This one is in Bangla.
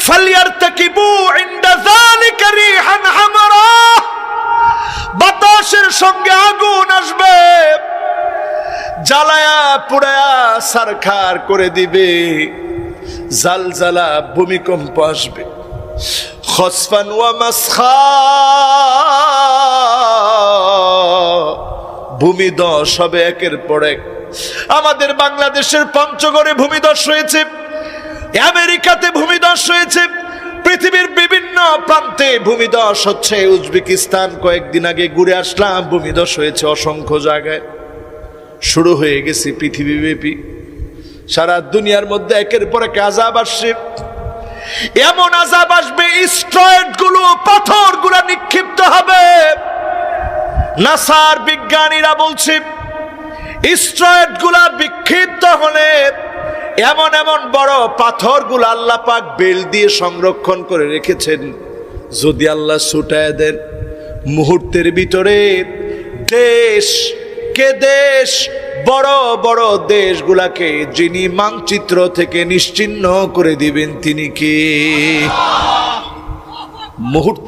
ফালিয়ারতাকিবু ইনদা যালিকা রিহান হামারা, বাতাসের সঙ্গে আগুন আসবে, জ্বালায়া পুড়ায়া সারখার করে দিবে, জালজালা ভূমিকম্প আসবে, খসফান ওয়া মাসখা, ভূমিধস হবে একের পর এক। আমাদের বাংলাদেশের পঞ্চগড়ে ভূমিধস হয়েছে, আমেরিকাতে ভূমিধস হয়েছে, পৃথিবীর বিভিন্ন প্রান্তে ভূমিধস হচ্ছে। উজবেকিস্তান কয়েকদিন আগে ঘুরে আসলাম, ভূমিধস হয়েছে অসংখ্য জায়গায়। শুরু হয়ে গেছে পৃথিবীব্যাপী, সারা দুনিয়ার মধ্যে একের পর এক আযাব আসছে। এমন আযাব আসবে, স্ট্রয়েড গুলো, পাথর গুলা নিক্ষিপ্ত হবে। নাসার বিজ্ঞানীরা বলছে স্ট্রয়েড গুলা বিক্ষিপ্ত হলে এমন এমন বড় পাথর গুলা আল্লাহ পাক বেল দিয়ে সংরক্ষণ করে রেখেছেন, যদি আল্লাহ ছুটায় দেন মুহূর্তের ভিতরে দেশ কে দেশ, বড় বড় দেশগুলাকে যিনি মানচিত্র থেকে নিশ্চিহ্ন করে দিবেন তিনি কে? মুহূর্ত